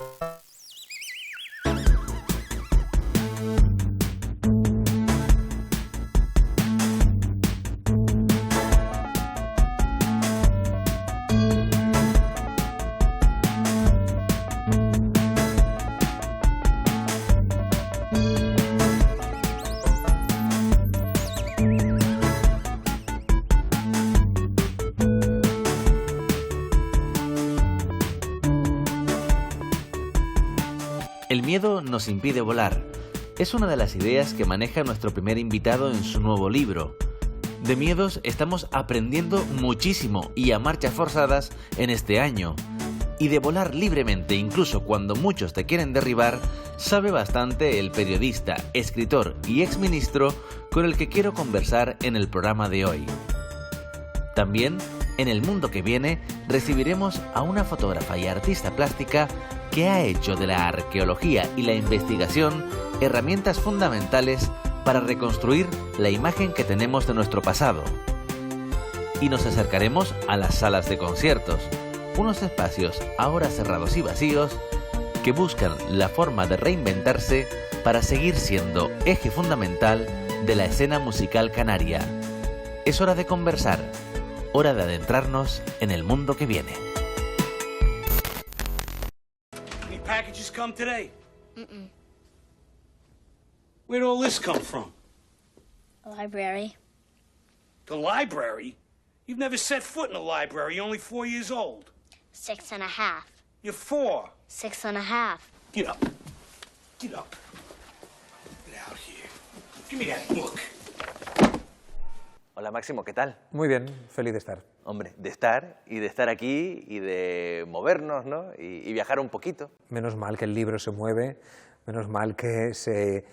El miedo nos impide volar. Es una de las ideas que maneja nuestro primer invitado en su nuevo libro. De miedos estamos aprendiendo muchísimo y a marchas forzadas en este año. Y de volar libremente, incluso cuando muchos te quieren derribar, sabe bastante el periodista, escritor y exministro con el que quiero conversar en el programa de hoy. También, en el mundo que viene, recibiremos a una fotógrafa y artista plástica que ha hecho de la arqueología y la investigación herramientas fundamentales para reconstruir la imagen que tenemos de nuestro pasado. Y nos acercaremos a las salas de conciertos, unos espacios ahora cerrados y vacíos que buscan la forma de reinventarse para seguir siendo eje fundamental de la escena musical canaria. Es hora de conversar, hora de adentrarnos en el mundo que viene. Packages come today? Where'd all this come from? The library. The library? You've never set foot in a library. You're only 4 years old. 6.5. You're 4. 6.5. Get up. Get up. Get out here. Give me that book. Hola Máximo, ¿qué tal? Muy bien, feliz de estar. Hombre, de estar aquí y de movernos, ¿no? Y viajar un poquito. Menos mal que el libro se mueve, menos mal que se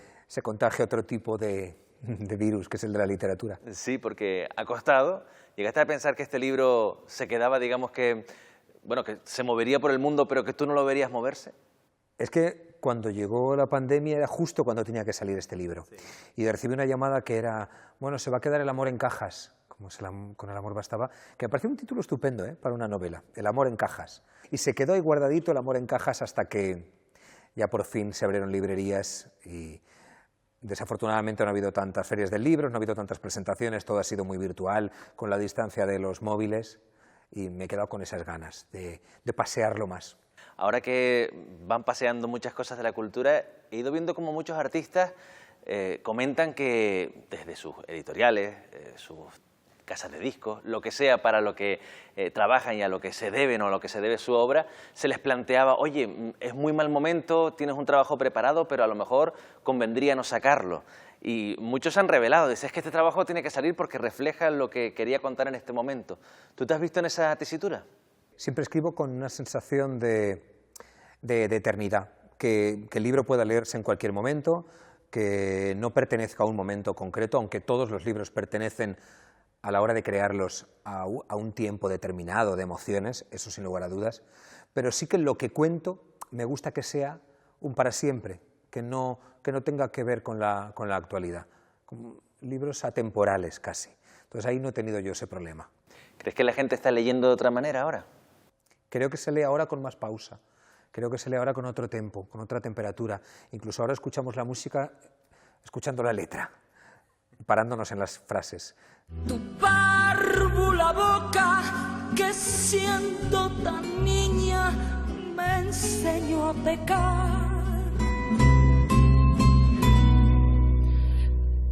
contagia otro tipo de virus, que es el de la literatura. Sí, porque ha costado. Llegaste a pensar que este libro se quedaba, digamos que, bueno, que se movería por el mundo, pero que tú no lo verías moverse. Es que cuando llegó la pandemia era justo cuando tenía que salir este libro. Sí. Y recibí una llamada que era, bueno, se va a quedar El amor en cajas, como con el amor bastaba, que me pareció un título estupendo para una novela, El amor en cajas. Y se quedó ahí guardadito El amor en cajas hasta que ya por fin se abrieron librerías y desafortunadamente no ha habido tantas ferias del libro, no ha habido tantas presentaciones, todo ha sido muy virtual, con la distancia de los móviles, y me he quedado con esas ganas de pasearlo más. Ahora que van paseando muchas cosas de la cultura, he ido viendo como muchos artistas comentan que desde sus editoriales, sus casas de discos, lo que sea para lo que trabajan y a lo que se deben o a lo que se debe su obra, se les planteaba, oye, es muy mal momento, tienes un trabajo preparado, pero a lo mejor convendría no sacarlo. Y muchos se han revelado, dicen, es que este trabajo tiene que salir porque refleja lo que quería contar en este momento. ¿Tú te has visto en esa tesitura? Siempre escribo con una sensación de eternidad, que el libro pueda leerse en cualquier momento, que no pertenezca a un momento concreto, aunque todos los libros pertenecen a la hora de crearlos a un tiempo determinado de emociones, eso sin lugar a dudas, pero sí que lo que cuento me gusta que sea un para siempre, que no tenga que ver con la actualidad, con libros atemporales casi. Entonces ahí no he tenido yo ese problema. ¿Crees que la gente está leyendo de otra manera ahora? Creo que se lee ahora con más pausa, creo que se lee ahora con otro tempo, con otra temperatura. Incluso ahora escuchamos la música escuchando la letra, parándonos en las frases. Tu párvula boca, que siendo tan niña me enseñó a pecar.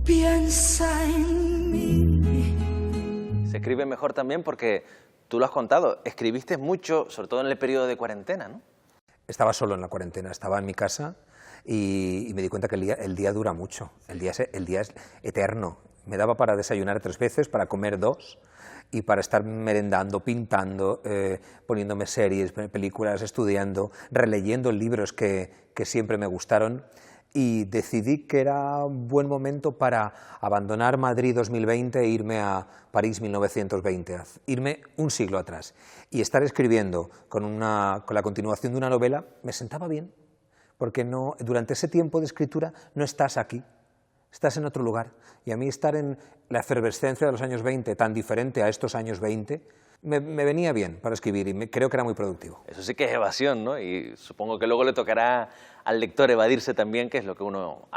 Piensa en mí. Se escribe mejor también porque tú lo has contado, escribiste mucho, sobre todo en el periodo de cuarentena, ¿no? Estaba solo en la cuarentena, estaba en mi casa y me di cuenta que el día dura mucho, el día es eterno. Me daba para desayunar 3 veces, para comer 2 y para estar merendando, pintando, poniéndome series, películas, estudiando, releyendo libros que siempre me gustaron. Y decidí que era un buen momento para abandonar Madrid 2020 e irme a París 1920, irme un siglo atrás. Y estar escribiendo con la continuación de una novela me sentaba bien, porque durante ese tiempo de escritura no estás aquí, estás en otro lugar. Y a mí estar en la efervescencia de los años 20, tan diferente a estos años 20, me venía bien para escribir y creo que era muy productivo. Eso sí que es evasión, ¿no? Y supongo que luego le tocará al lector evadirse también, que es a lo que uno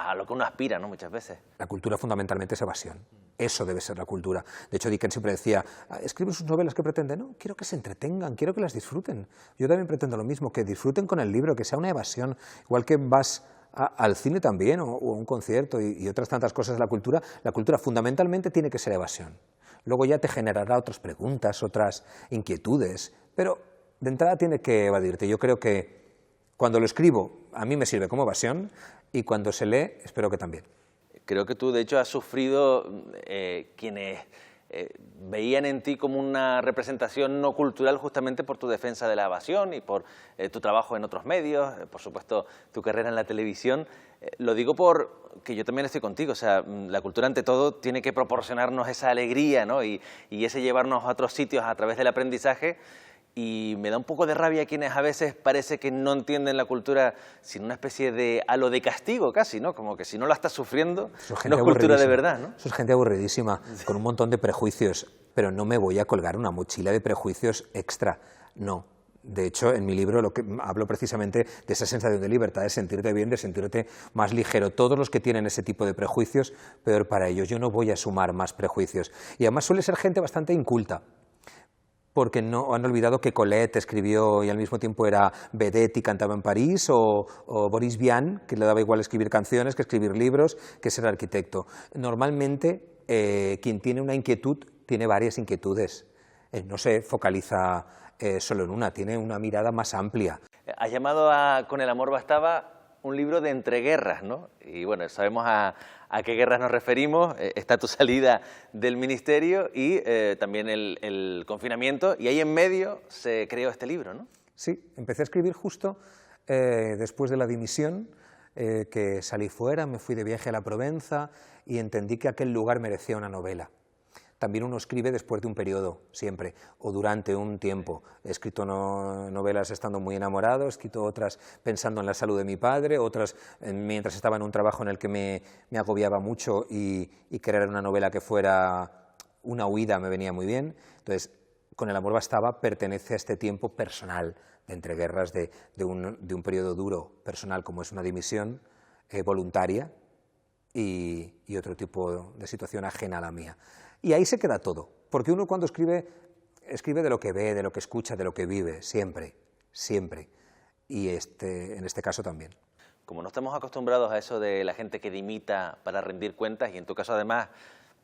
aspira, ¿no? Muchas veces. La cultura fundamentalmente es evasión. Eso debe ser la cultura. De hecho, Dickens siempre decía, escribe sus novelas que pretenden. No, quiero que se entretengan, quiero que las disfruten. Yo también pretendo lo mismo, que disfruten con el libro, que sea una evasión. Igual que vas al cine también, o a un concierto y otras tantas cosas de la cultura fundamentalmente tiene que ser evasión. Luego ya te generará otras preguntas, otras inquietudes, pero de entrada tiene que evadirte. Yo creo que cuando lo escribo a mí me sirve como evasión y cuando se lee espero que también. Creo que tú de hecho has sufrido quienes veían en ti como una representación no cultural justamente por tu defensa de la evasión y por tu trabajo en otros medios, por supuesto tu carrera en la televisión. Lo digo porque yo también estoy contigo, o sea, la cultura ante todo tiene que proporcionarnos esa alegría, ¿no? y ese llevarnos a otros sitios a través del aprendizaje. Y me da un poco de rabia a quienes a veces parece que no entienden la cultura sin una especie de halo de castigo casi, ¿no? Como que si no la estás sufriendo, no es cultura de verdad, ¿no? Eso es gente aburridísima, con un montón de prejuicios, pero no me voy a colgar una mochila de prejuicios extra, no. De hecho, en mi libro hablo precisamente de esa sensación de libertad, de sentirte bien, de sentirte más ligero. Todos los que tienen ese tipo de prejuicios, peor para ellos. Yo no voy a sumar más prejuicios. Y además suele ser gente bastante inculta, porque no han olvidado que Colette escribió y al mismo tiempo era vedette y cantaba en París, o Boris Vian, que le daba igual escribir canciones que escribir libros, que ser arquitecto. Normalmente, quien tiene una inquietud tiene varias inquietudes, no se focaliza solo en una, tiene una mirada más amplia. Has llamado a Con el amor bastaba un libro de entreguerras, ¿no? Y bueno, sabemos a qué guerras nos referimos. Está tu salida del ministerio y también el confinamiento, y ahí en medio se creó este libro, ¿no? Sí, empecé a escribir justo después de la dimisión, que salí fuera, me fui de viaje a la Provenza y entendí que aquel lugar merecía una novela. También uno escribe después de un periodo, siempre, o durante un tiempo. He escrito novelas estando muy enamorado, he escrito otras pensando en la salud de mi padre, otras mientras estaba en un trabajo en el que me agobiaba mucho y crear una novela que fuera una huida me venía muy bien. Entonces, Con el amor bastaba pertenece a este tiempo personal de entreguerras, de un periodo duro personal como es una dimisión voluntaria y otro tipo de situación ajena a la mía. Y ahí se queda todo, porque uno cuando escribe de lo que ve, de lo que escucha, de lo que vive, siempre, siempre, y en este caso también. Como no estamos acostumbrados a eso de la gente que dimita para rendir cuentas, y en tu caso además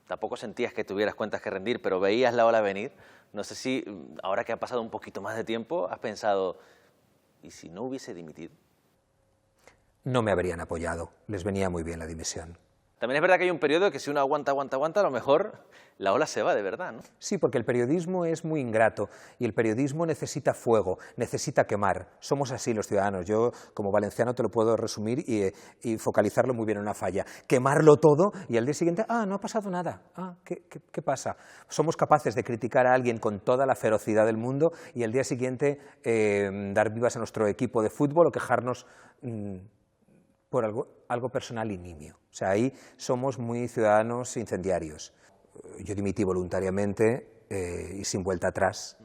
tampoco sentías que tuvieras cuentas que rendir, pero veías la ola venir, no sé si ahora que ha pasado un poquito más de tiempo has pensado, ¿y si no hubiese dimitido? No me habrían apoyado, les venía muy bien la dimisión. También es verdad que hay un periodo que si uno aguanta, a lo mejor la ola se va de verdad, ¿no? Sí, porque el periodismo es muy ingrato y el periodismo necesita fuego, necesita quemar. Somos así los ciudadanos. Yo, como valenciano, te lo puedo resumir y focalizarlo muy bien en una falla. Quemarlo todo y al día siguiente, no ha pasado nada. ¿Qué pasa? Somos capaces de criticar a alguien con toda la ferocidad del mundo y al día siguiente dar vivas a nuestro equipo de fútbol o quejarnos por algo personal y nimio. O sea, ahí somos muy ciudadanos incendiarios. Yo dimití voluntariamente y sin vuelta atrás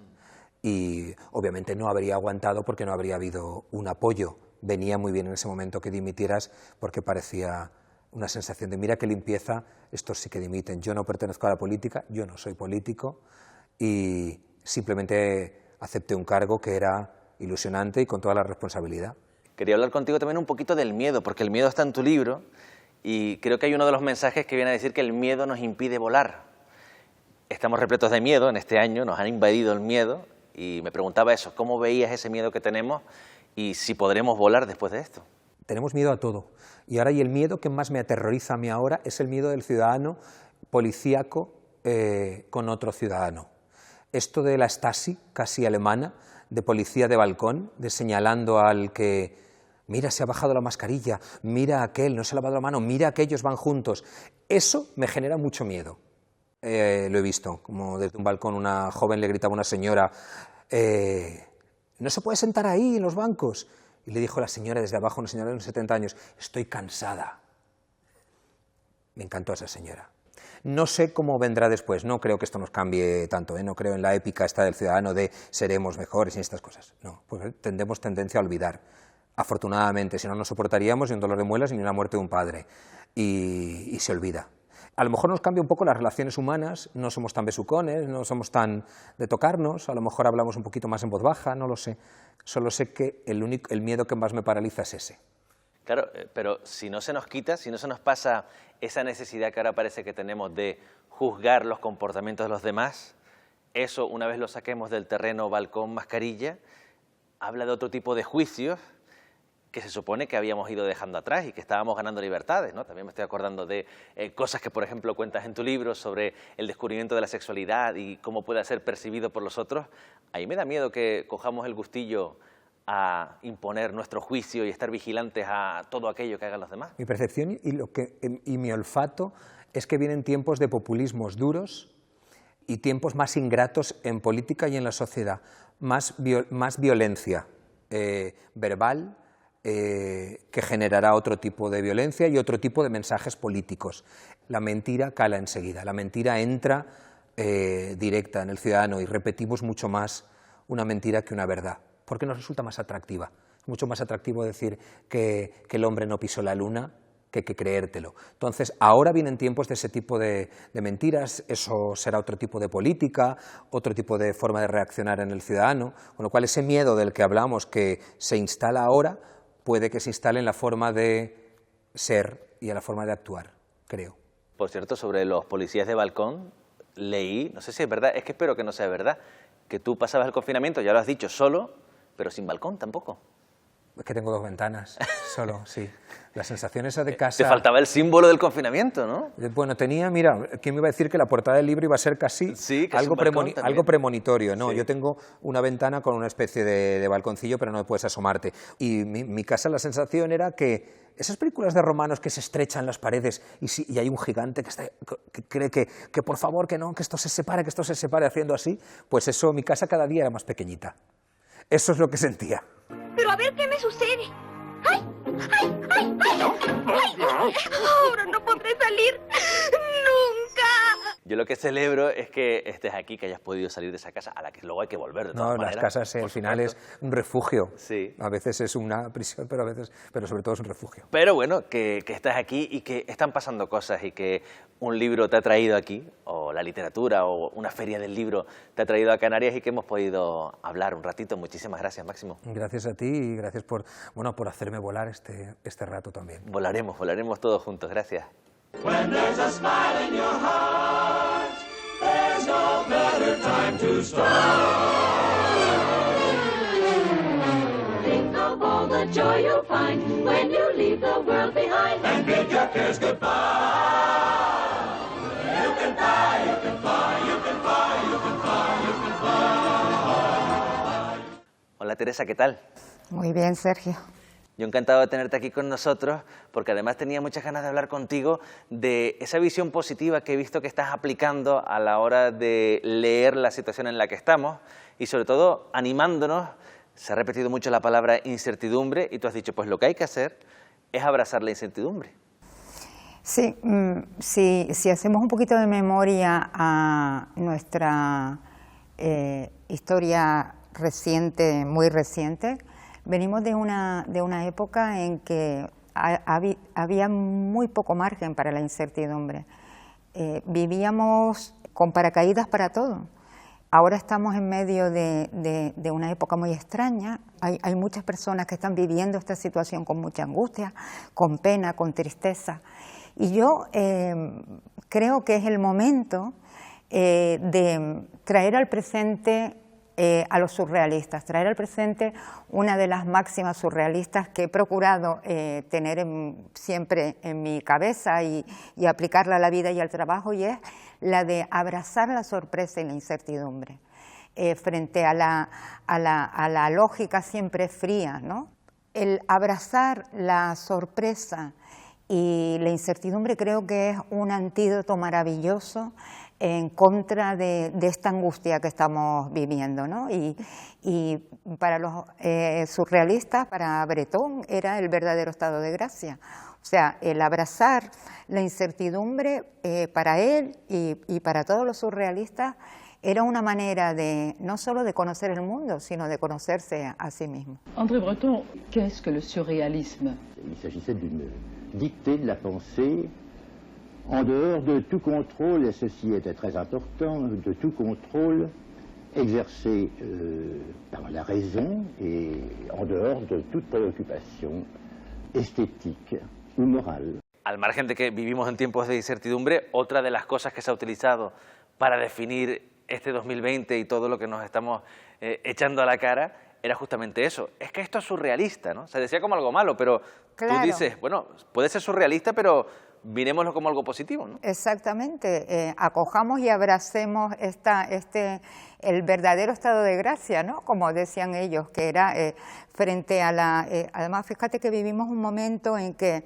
y obviamente no habría aguantado porque no habría habido un apoyo. Venía muy bien en ese momento que dimitieras porque parecía una sensación de mira qué limpieza, estos sí que dimiten. Yo no pertenezco a la política, yo no soy político y simplemente acepté un cargo que era ilusionante y con toda la responsabilidad. Quería hablar contigo también un poquito del miedo, porque el miedo está en tu libro y creo que hay uno de los mensajes que viene a decir que el miedo nos impide volar. Estamos repletos de miedo en este año, nos han invadido el miedo y me preguntaba eso, ¿cómo veías ese miedo que tenemos y si podremos volar después de esto? Tenemos miedo a todo y ahora el miedo que más me aterroriza a mí ahora es el miedo del ciudadano policíaco con otro ciudadano. Esto de la Stasi, casi alemana, de policía de balcón, de señalando al que mira, se ha bajado la mascarilla, mira a aquel, no se ha lavado la mano, mira a aquellos van juntos. Eso me genera mucho miedo. Lo he visto, como desde un balcón una joven le gritaba a una señora, no se puede sentar ahí en los bancos. Y le dijo la señora desde abajo, una señora de unos 70 años, estoy cansada. Me encantó esa señora. No sé cómo vendrá después, no creo que esto nos cambie tanto, no creo en la épica esta del ciudadano de seremos mejores y estas cosas, no, pues tendemos tendencia a olvidar. Afortunadamente, si no, no soportaríamos ni un dolor de muelas ni una muerte de un padre, y se olvida. A lo mejor nos cambia un poco las relaciones humanas, no somos tan besucones, no somos tan de tocarnos, a lo mejor hablamos un poquito más en voz baja, no lo sé. Solo sé que el miedo que más me paraliza es ese. Claro, pero si no se nos quita, si no se nos pasa esa necesidad que ahora parece que tenemos de juzgar los comportamientos de los demás, eso, una vez lo saquemos del terreno balcón mascarilla, habla de otro tipo de juicios que se supone que habíamos ido dejando atrás y que estábamos ganando libertades, ¿no? También me estoy acordando de cosas que, por ejemplo, cuentas en tu libro sobre el descubrimiento de la sexualidad y cómo puede ser percibido por los otros. Ahí me da miedo que cojamos el gustillo a imponer nuestro juicio y estar vigilantes a todo aquello que hagan los demás. Mi percepción y mi olfato es que vienen tiempos de populismos duros y tiempos más ingratos en política y en la sociedad, más violencia verbal, que generará otro tipo de violencia y otro tipo de mensajes políticos. La mentira cala enseguida, la mentira entra directa en el ciudadano y repetimos mucho más una mentira que una verdad, porque nos resulta más atractiva. Es mucho más atractivo decir que el hombre no pisó la luna que creértelo. Entonces, ahora vienen tiempos de ese tipo de mentiras, eso será otro tipo de política, otro tipo de forma de reaccionar en el ciudadano, con lo cual ese miedo del que hablamos que se instala ahora, puede que se instale en la forma de ser y en la forma de actuar, creo. Por cierto, sobre los policías de balcón, leí, no sé si es verdad, es que espero que no sea verdad, que tú pasabas el confinamiento, ya lo has dicho, solo, pero sin balcón tampoco. Es que tengo 2 ventanas, solo, sí. La sensación esa de casa... Te faltaba el símbolo del confinamiento, ¿no? Bueno, tenía, mira, ¿quién me iba a decir que la portada del libro iba a ser casi, algo premonitorio? No, sí. Yo tengo una ventana con una especie de balconcillo, pero no puedes asomarte. Y mi casa, la sensación era que esas películas de romanos que se estrechan las paredes y hay un gigante que cree que por favor, que no, que esto se separe, haciendo así, pues eso, mi casa cada día era más pequeñita. Eso es lo que sentía. Pero a ver qué me sucede. ¡Ay! ¡Ay! ¡Ay! ¡Ay! ¡Ay! Ahora no podré salir nunca. Yo lo que celebro es que estés aquí, que hayas podido salir de esa casa a la que luego hay que volver de todas maneras. Las casas al final es un refugio. Sí. A veces es una prisión, pero sobre todo es un refugio. Pero bueno, que estás aquí y que están pasando cosas y que un libro te ha traído aquí, o la literatura, o una feria del libro te ha traído a Canarias y que hemos podido hablar un ratito. Muchísimas gracias, Máximo. Gracias a ti y gracias por hacerme volar este rato también. Volaremos todos juntos. Gracias. When there's a smile in your heart, there's no better time to start. Think of all the joy you'll find when you leave the world behind and bid your cares goodbye. You can fly, you can fly, you can fly, you can fly, you can fly. Hola Teresa, ¿qué tal? Muy bien, Sergio. Yo encantado de tenerte aquí con nosotros, porque además tenía muchas ganas de hablar contigo de esa visión positiva que he visto que estás aplicando a la hora de leer la situación en la que estamos y sobre todo animándonos. Se ha repetido mucho la palabra incertidumbre y tú has dicho, pues lo que hay que hacer es abrazar la incertidumbre. Sí, si hacemos un poquito de memoria a nuestra historia reciente, muy reciente, venimos de una época en que había muy poco margen para la incertidumbre. Vivíamos con paracaídas para todo. Ahora estamos en medio de una época muy extraña. Hay muchas personas que están viviendo esta situación con mucha angustia, con pena, con tristeza. Y yo creo que es el momento de traer al presente a los surrealistas, traer al presente una de las máximas surrealistas que he procurado tener siempre en mi cabeza y aplicarla a la vida y al trabajo, y es la de abrazar la sorpresa y la incertidumbre frente a la lógica siempre fría, ¿no? El abrazar la sorpresa y la incertidumbre creo que es un antídoto maravilloso en contra de esta angustia que estamos viviendo, ¿no? Y para los surrealistas, para Breton, era el verdadero estado de gracia, O sea, el abrazar la incertidumbre para él y para todos los surrealistas era una manera de no solo de conocer el mundo, sino de conocerse a sí mismo. André Breton, qu'est-ce que le surréalisme? Il s'agissait d'une dictée de la pensée en dehors de tout contrôle, et ceci était très important, de tout contrôle exercé par la raison et en dehors de toute préoccupation estétique ou morale. Al margen de que vivimos en tiempos de incertidumbre, otra de las cosas que se ha utilizado para definir este 2020 y todo lo que nos estamos echando a la cara era justamente eso. Es que esto es surrealista, ¿no? Se decía como algo malo, pero claro, tú dices, bueno, puede ser surrealista, pero miremoslo como algo positivo, ¿no? Exactamente, acojamos y abracemos el verdadero estado de gracia, ¿no? Como decían ellos, que era frente a la... además, fíjate que vivimos un momento en que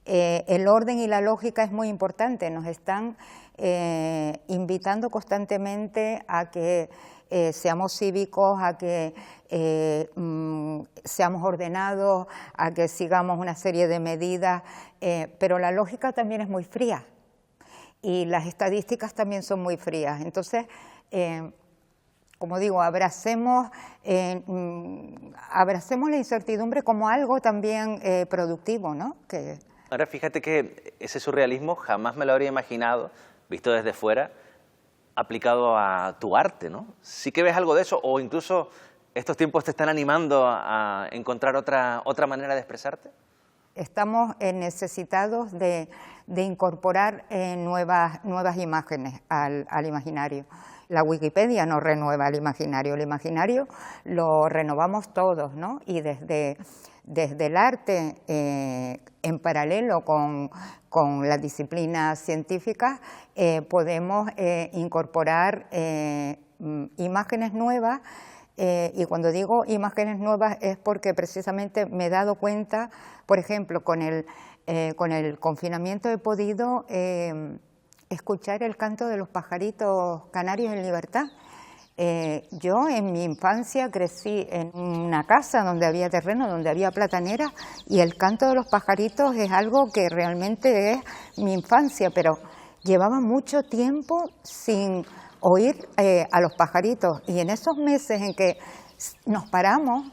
el orden y la lógica es muy importante, nos están invitando constantemente a que seamos cívicos, a que seamos ordenados, a que sigamos una serie de medidas, pero la lógica también es muy fría y las estadísticas también son muy frías. Entonces, como digo, abracemos la incertidumbre como algo también productivo, ¿no? Ahora, fíjate que ese surrealismo jamás me lo habría imaginado, visto desde fuera, aplicado a tu arte, ¿no? ¿Sí que ves algo de eso? O incluso estos tiempos te están animando a encontrar otra manera de expresarte. Estamos necesitados de incorporar nuevas imágenes al imaginario. La Wikipedia no renueva el imaginario lo renovamos todos, ¿no? Y desde el arte, en paralelo con las disciplinas científicas, podemos incorporar imágenes nuevas, y cuando digo imágenes nuevas es porque precisamente me he dado cuenta, por ejemplo, con el confinamiento he podido escuchar el canto de los pajaritos canarios en libertad. Yo en mi infancia crecí en una casa donde había terreno, donde había plataneras, y el canto de los pajaritos es algo que realmente es mi infancia, pero llevaba mucho tiempo sin oír a los pajaritos, y en esos meses en que nos paramos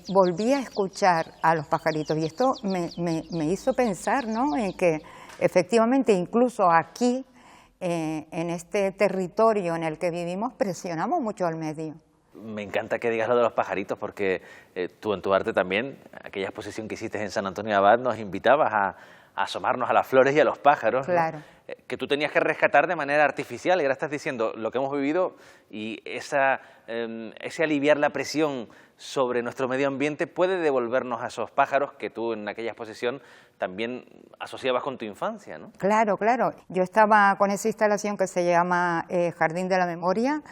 volví a escuchar a los pajaritos, y esto me hizo pensar, ¿no?, en que efectivamente incluso aquí, en este territorio en el que vivimos, presionamos mucho al medio. Me encanta que digas lo de los pajaritos, porque tú en tu arte también, aquella exposición que hiciste en San Antonio de Abad, nos invitabas a asomarnos a las flores y a los pájaros, claro, ¿no? Que tú tenías que rescatar de manera artificial, y ahora estás diciendo lo que hemos vivido y ese aliviar la presión sobre nuestro medio ambiente puede devolvernos a esos pájaros que tú en aquella exposición también asociabas con tu infancia, ¿no? Claro, claro. Yo estaba con esa instalación que se llama Jardín de la Memoria,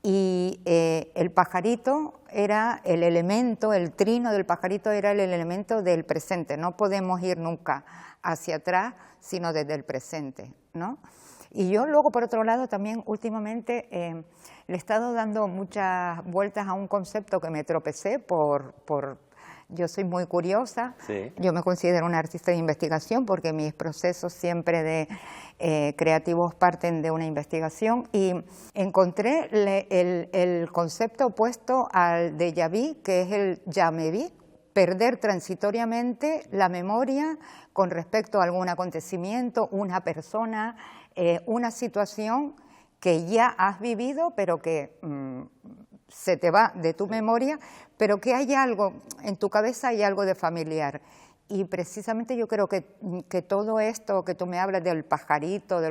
y el pajarito era el elemento, el trino del pajarito era el elemento del presente. No podemos ir nunca hacia atrás, sino desde el presente, ¿no? Y yo luego, por otro lado, también últimamente le he estado dando muchas vueltas a un concepto que me tropecé yo soy muy curiosa, sí. Yo me considero una artista de investigación porque mis procesos siempre de creativos parten de una investigación, y encontré el concepto opuesto al déjà vu, que es el ya me vi, perder transitoriamente la memoria con respecto a algún acontecimiento, una persona, una situación que ya has vivido pero que se te va de tu memoria, pero que hay algo, en tu cabeza hay algo de familiar. Y precisamente yo creo que todo esto que tú me hablas de los pajaritos,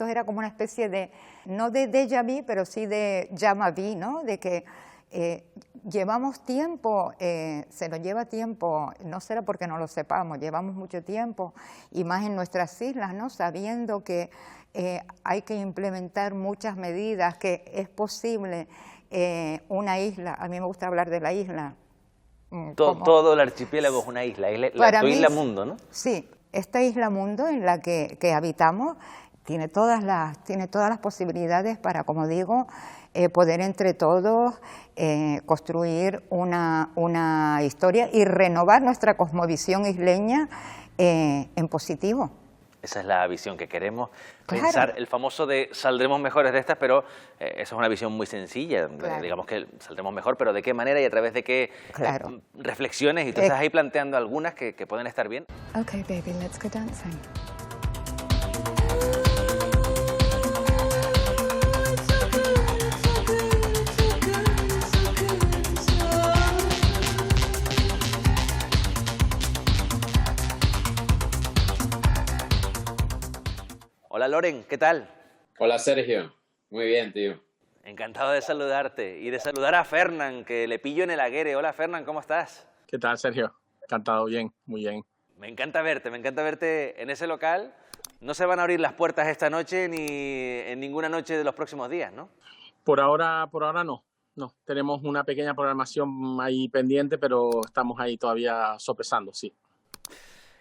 era como una especie de, no de déjà vu, pero sí de ya me vi, ¿no? De que llevamos tiempo, se nos lleva tiempo, no será porque no lo sepamos, llevamos mucho tiempo, y más en nuestras islas, ¿no? Sabiendo que hay que implementar muchas medidas, que es posible una isla, a mí me gusta hablar de la isla. Todo el archipiélago es una isla, tu isla mundo, ¿no? Sí, esta isla mundo en la que habitamos tiene todas las posibilidades para, como digo, poder entre todos construir una historia y renovar nuestra cosmovisión isleña, en positivo. Esa es la visión que queremos. Claro. Pensar el famoso de saldremos mejores de estas, pero eso es una visión muy sencilla. Claro. Digamos que saldremos mejor, pero ¿de qué manera y a través de qué Claro. reflexiones? Y tú estás ahí planteando algunas que pueden estar bien. Okay, baby, let's go dancing. Hola Loren, ¿qué tal? Hola Sergio, muy bien, tío. Encantado de saludarte y de saludar a Fernán, que le pillo en el Aguere. Hola Fernán, ¿cómo estás? ¿Qué tal, Sergio? Encantado, bien, muy bien. Me encanta verte en ese local. No se van a abrir las puertas esta noche ni en ninguna noche de los próximos días, ¿no? Por ahora no. No, tenemos una pequeña programación ahí pendiente, pero estamos ahí todavía sopesando, sí.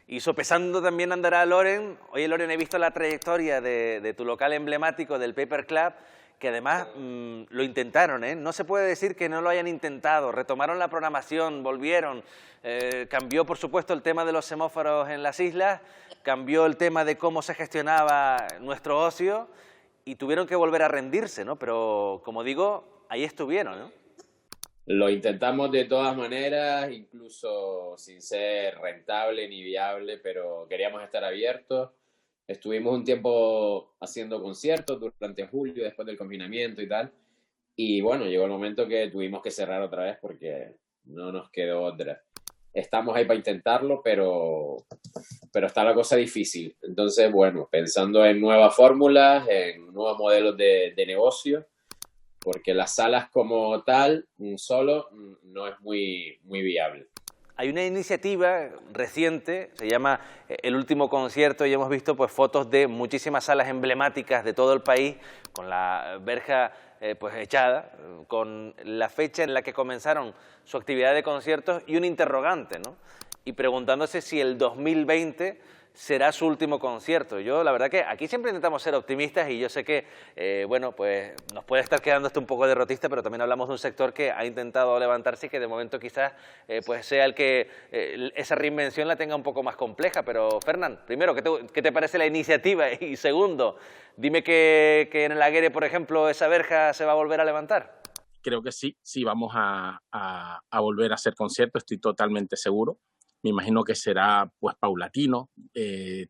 Y sopesando también andará Loren. Oye, Loren, he visto la trayectoria de tu local emblemático, del Paper Club, que además lo intentaron, ¿eh? No se puede decir que no lo hayan intentado. Retomaron la programación, volvieron. Cambió, por supuesto, el tema de los semáforos en las islas, cambió el tema de cómo se gestionaba nuestro ocio y tuvieron que volver a rendirse, ¿no? Pero, como digo, ahí estuvieron, ¿no? Lo intentamos de todas maneras, incluso sin ser rentable ni viable, pero queríamos estar abiertos. Estuvimos un tiempo haciendo conciertos durante julio, después del confinamiento y tal. Y bueno, llegó el momento que tuvimos que cerrar otra vez porque no nos quedó otra. Estamos ahí para intentarlo, pero está la cosa difícil. Entonces, bueno, pensando en nuevas fórmulas, en nuevos modelos de negocio, porque las salas como tal, solo, no es muy viable. Hay una iniciativa reciente, se llama El Último Concierto, y hemos visto pues fotos de muchísimas salas emblemáticas de todo el país, con la verja pues echada, con la fecha en la que comenzaron su actividad de conciertos y un interrogante, ¿no? Y preguntándose si el 2020 será su último concierto. Yo, la verdad que aquí siempre intentamos ser optimistas y yo sé que, bueno, pues nos puede estar quedando esto un poco derrotista, pero también hablamos de un sector que ha intentado levantarse y que de momento quizás pues sea el que esa reinvención la tenga un poco más compleja. Pero, Fernán, primero, ¿qué te parece la iniciativa? Y segundo, dime que en el Aguere, por ejemplo, esa verja se va a volver a levantar. Creo que sí vamos a volver a hacer conciertos, estoy totalmente seguro. Me imagino que será pues paulatino, es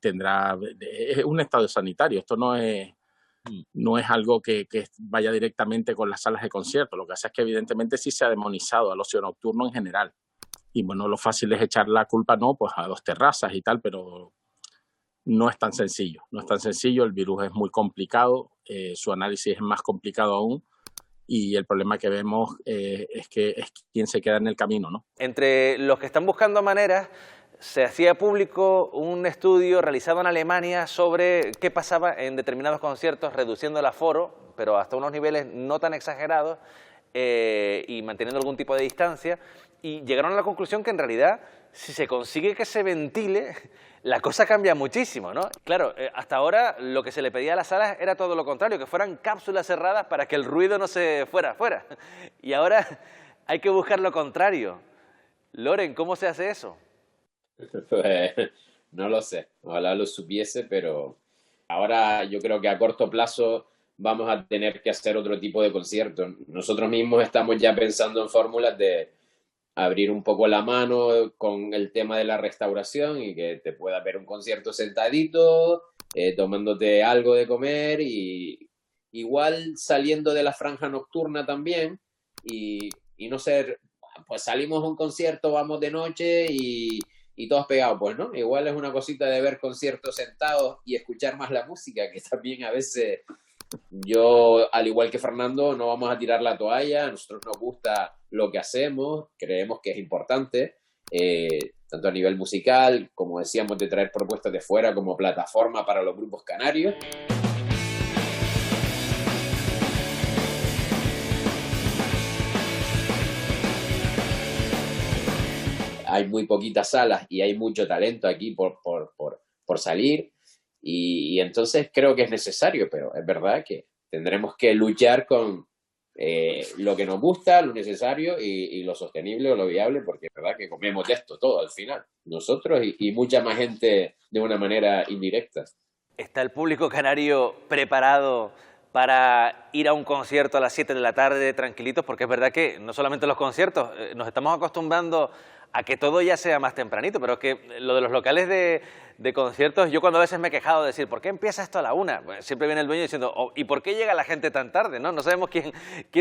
un estado sanitario, esto no es algo que vaya directamente con las salas de concierto, lo que hace es que evidentemente sí se ha demonizado al ocio nocturno en general. Y bueno, lo fácil es echar la culpa, no, pues a 2 terrazas y tal, pero no es tan sencillo, el virus es muy complicado, su análisis es más complicado aún. Y el problema que vemos es quién se queda en el camino, ¿no? Entre los que están buscando maneras, se hacía público un estudio realizado en Alemania sobre qué pasaba en determinados conciertos, reduciendo el aforo, pero hasta unos niveles no tan exagerados y manteniendo algún tipo de distancia. Y llegaron a la conclusión que en realidad, si se consigue que se ventile, la cosa cambia muchísimo, ¿no? Claro, hasta ahora lo que se le pedía a las salas era todo lo contrario, que fueran cápsulas cerradas para que el ruido no se fuera afuera. Y ahora hay que buscar lo contrario. Loren, ¿cómo se hace eso? Pues, no lo sé, ojalá lo supiese, pero ahora yo creo que a corto plazo vamos a tener que hacer otro tipo de conciertos. Nosotros mismos estamos ya pensando en fórmulas de abrir un poco la mano con el tema de la restauración y que te puedas ver un concierto sentadito, tomándote algo de comer y igual saliendo de la franja nocturna también y no ser, pues salimos a un concierto, vamos de noche y todos pegados, pues, ¿no? Igual es una cosita de ver conciertos sentados y escuchar más la música, que también a veces yo, al igual que Fernando, no vamos a tirar la toalla, a nosotros nos gusta lo que hacemos, creemos que es importante, tanto a nivel musical, como decíamos, de traer propuestas de fuera como plataforma para los grupos canarios. Hay muy poquitas salas y hay mucho talento aquí por salir y entonces creo que es necesario, pero es verdad que tendremos que luchar con lo que nos gusta, lo necesario y lo sostenible o lo viable, porque es verdad que comemos de esto todo al final, nosotros y mucha más gente de una manera indirecta. ¿Está el público canario preparado para ir a un concierto a las 7 de la tarde tranquilitos? Porque es verdad que no solamente los conciertos, nos estamos acostumbrando a que todo ya sea más tempranito, pero es que lo de los locales de conciertos, yo cuando a veces me he quejado de decir, ¿por qué empieza esto a la 1? Pues siempre viene el dueño diciendo, oh, ¿y por qué llega la gente tan tarde? No sabemos quién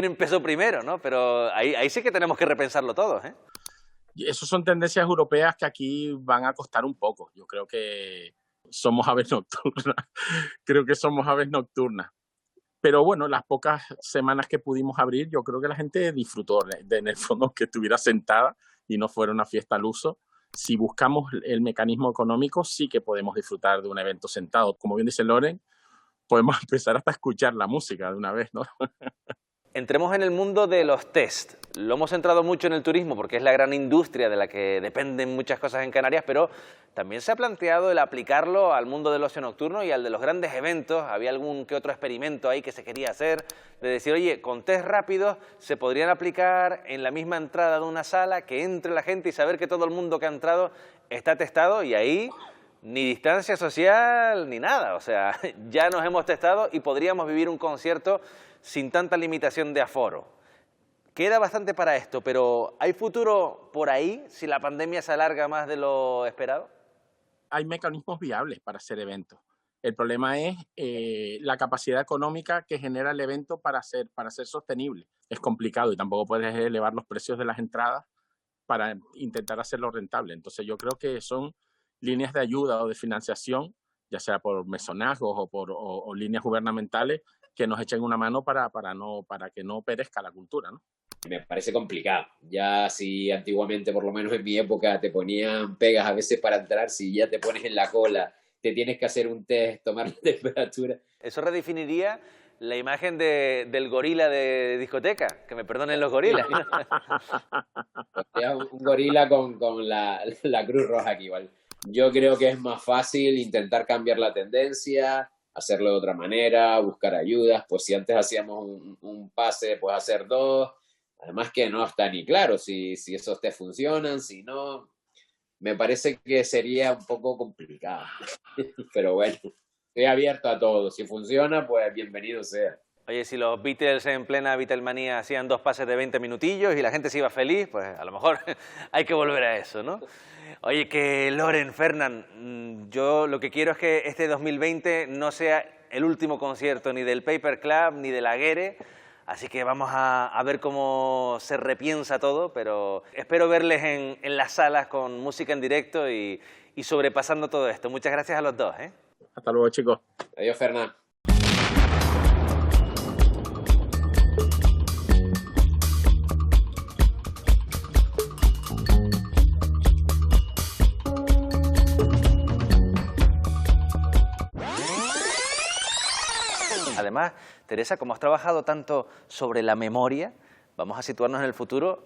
empezó primero, ¿no? Pero ahí sí que tenemos que repensarlo todo, ¿eh? Y eso son tendencias europeas que aquí van a costar un poco. Yo creo que somos aves nocturnas. Creo que somos aves nocturnas. Pero bueno, las pocas semanas que pudimos abrir, yo creo que la gente disfrutó en el fondo que estuviera sentada y no fuera una fiesta al uso. Si buscamos el mecanismo económico, sí que podemos disfrutar de un evento sentado. Como bien dice Loren, podemos empezar hasta a escuchar la música de una vez, ¿no? Entremos en el mundo de los test. Lo hemos centrado mucho en el turismo porque es la gran industria de la que dependen muchas cosas en Canarias, pero también se ha planteado el aplicarlo al mundo del ocio nocturno y al de los grandes eventos. Había algún que otro experimento ahí que se quería hacer, de decir, oye, con test rápidos se podrían aplicar en la misma entrada de una sala, que entre la gente y saber que todo el mundo que ha entrado está testado, y ahí ni distancia social ni nada. O sea, ya nos hemos testado y podríamos vivir un concierto sin tanta limitación de aforo. Queda bastante para esto, pero ¿hay futuro por ahí si la pandemia se alarga más de lo esperado? Hay mecanismos viables para hacer eventos. El problema es la capacidad económica que genera el evento para ser sostenible. Es complicado y tampoco puedes elevar los precios de las entradas para intentar hacerlo rentable. Entonces yo creo que son líneas de ayuda o de financiación, ya sea por mecenazgos o líneas gubernamentales, que nos echen una mano para que no perezca la cultura, ¿no? Me parece complicado. Ya si antiguamente, por lo menos en mi época, te ponían pegas a veces para entrar, si ya te pones en la cola, te tienes que hacer un test, tomar la temperatura. Eso redefiniría la imagen del gorila de discoteca, que me perdonen los gorilas. Un gorila con la Cruz Roja aquí, igual. Yo creo que es más fácil intentar cambiar la tendencia, hacerlo de otra manera, buscar ayudas. Pues si antes hacíamos un pase, pues hacer 2. Además que no está ni claro si esos test funcionan, si no. Me parece que sería un poco complicado. Pero bueno, estoy abierto a todo. Si funciona, pues bienvenido sea. Oye, si los Beatles en plena Beatlemanía hacían 2 pases de 20 minutillos y la gente se iba feliz, pues a lo mejor hay que volver a eso, ¿no? Oye, que Loren, Fernán, yo lo que quiero es que este 2020 no sea el último concierto ni del Paper Club ni de la Guere, así que vamos a ver cómo se repiensa todo, pero espero verles en las salas con música en directo y sobrepasando todo esto. Muchas gracias a los dos, ¿eh? Hasta luego, chicos. Adiós, Fernán. Además, Teresa, como has trabajado tanto sobre la memoria, vamos a situarnos en el futuro.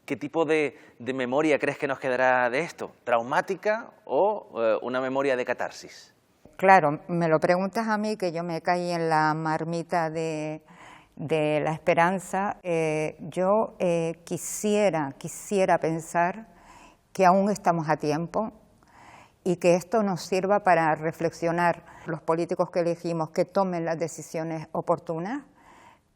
¿Qué tipo de memoria crees que nos quedará de esto? ¿Traumática o una memoria de catarsis? Claro, me lo preguntas a mí, que yo me caí en la marmita de la esperanza. Yo quisiera pensar que aún estamos a tiempo y que esto nos sirva para reflexionar los políticos que elegimos, que tomen las decisiones oportunas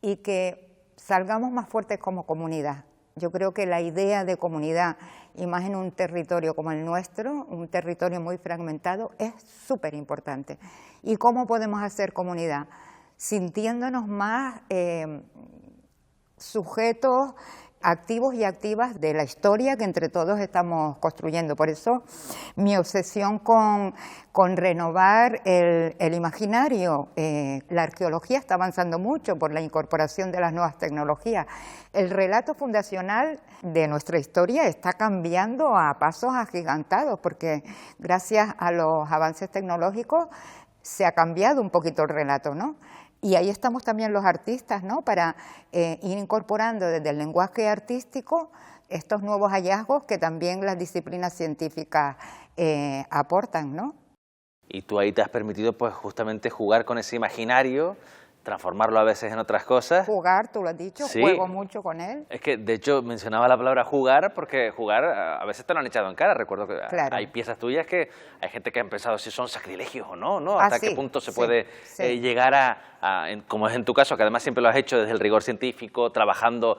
y que salgamos más fuertes como comunidad. Yo creo que la idea de comunidad, y más en un territorio como el nuestro, un territorio muy fragmentado, es súper importante. ¿Y cómo podemos hacer comunidad? Sintiéndonos más sujetos, activos y activas de la historia que entre todos estamos construyendo. Por eso mi obsesión con renovar el imaginario. La arqueología está avanzando mucho por la incorporación de las nuevas tecnologías. El relato fundacional de nuestra historia está cambiando a pasos agigantados porque gracias a los avances tecnológicos se ha cambiado un poquito el relato, ¿no? Y ahí estamos también los artistas, ¿no? Para ir incorporando desde el lenguaje artístico estos nuevos hallazgos que también las disciplinas científicas aportan, ¿no? Y tú ahí te has permitido pues justamente jugar con ese imaginario transformarlo a veces en otras cosas. Jugar, tú lo has dicho, Sí. juego mucho con él. Es que, de hecho, mencionaba la palabra jugar porque jugar a veces te lo han echado en cara. Recuerdo que Claro. hay piezas tuyas que hay gente que ha pensado si son sacrilegios o no, ¿no? Ah, Hasta sí, qué punto se sí, puede sí. llegar como es en tu caso, que además siempre lo has hecho desde el rigor científico, trabajando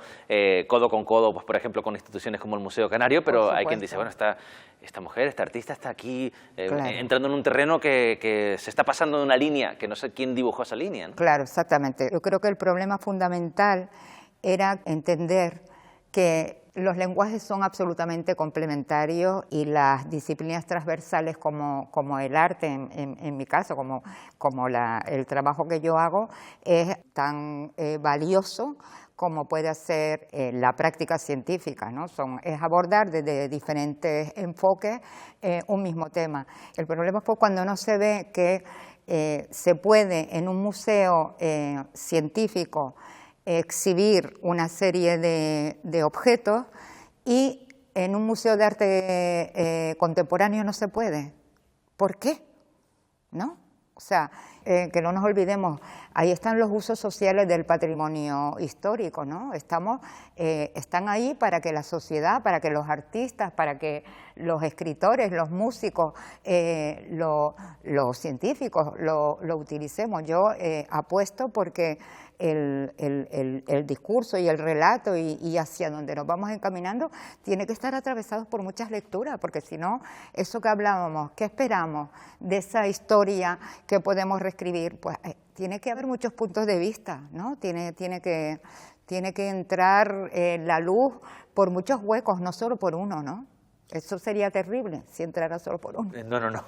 codo con codo, pues por ejemplo, con instituciones como el Museo Canario, pero hay quien dice, bueno, esta mujer, esta artista está aquí Claro. entrando en un terreno que se está pasando de una línea, que no sé quién dibujó esa línea, ¿no? Claro, exactamente. Yo creo que el problema fundamental era entender que los lenguajes son absolutamente complementarios y las disciplinas transversales como el arte, en mi caso, como el trabajo que yo hago, es tan valioso como puede ser la práctica científica, ¿no? Es abordar desde diferentes enfoques un mismo tema. El problema fue cuando no se ve que se puede en un museo científico exhibir una serie de objetos y en un museo de arte contemporáneo no se puede. ¿Por qué? ¿No? O sea, que no nos olvidemos, ahí están los usos sociales del patrimonio histórico, ¿no? Están ahí para que la sociedad, para que los artistas, para que los escritores, los músicos, los científicos lo utilicemos. Yo apuesto porque el discurso y el relato y hacia donde nos vamos encaminando tiene que estar atravesado por muchas lecturas, porque si no, eso que hablábamos, ¿qué esperamos de esa historia que podemos reescribir? Pues tiene que haber muchos puntos de vista, ¿no? Tiene que entrar la luz por muchos huecos, no solo por uno, ¿no? Eso sería terrible si entrara solo por uno. No.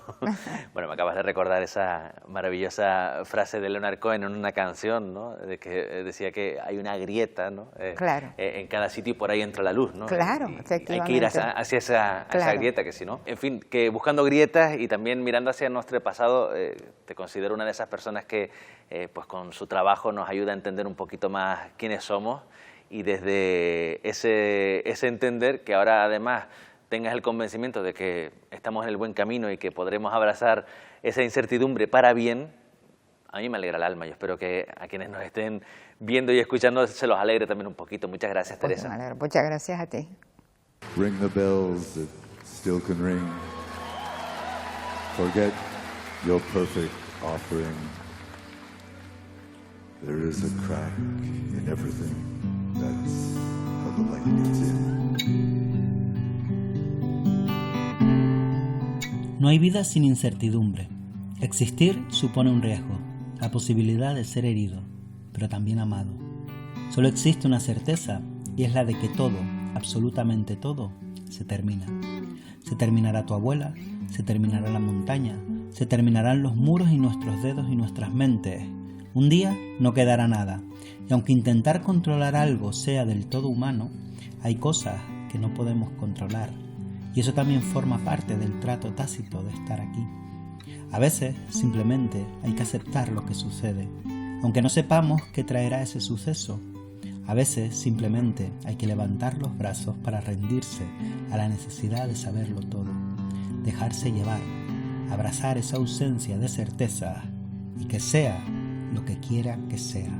Bueno, me acabas de recordar esa maravillosa frase de Leonard Cohen en una canción, ¿no? De que decía que hay una grieta, ¿no? Claro. En cada sitio y por ahí entra la luz, ¿no? Claro, y efectivamente. hay que ir hacia esa grieta, que si no... En fin, que buscando grietas y también mirando hacia nuestro pasado, te considero una de esas personas que, pues con su trabajo nos ayuda a entender un poquito más quiénes somos y desde ese entender que ahora además tengas el convencimiento de que estamos en el buen camino y que podremos abrazar esa incertidumbre para bien, a mí me alegra el alma. Yo espero que a quienes nos estén viendo y escuchando se los alegre también un poquito. Muchas gracias, Teresa. Muchas gracias a ti. Ring the bells that still can ring. Forget your perfect offering. There is a crack in everything. That's how the light gets in. No hay vida sin incertidumbre. Existir supone un riesgo, la posibilidad de ser herido, pero también amado. Solo existe una certeza y es la de que todo, absolutamente todo, se termina. Se terminará tu abuela, se terminará la montaña, se terminarán los muros y nuestros dedos y nuestras mentes. Un día no quedará nada, y aunque intentar controlar algo sea del todo humano, hay cosas que no podemos controlar. Y eso también forma parte del trato tácito de estar aquí. A veces, simplemente, hay que aceptar lo que sucede, aunque no sepamos qué traerá ese suceso. A veces, simplemente, hay que levantar los brazos para rendirse a la necesidad de saberlo todo, dejarse llevar, abrazar esa ausencia de certeza y que sea lo que quiera que sea.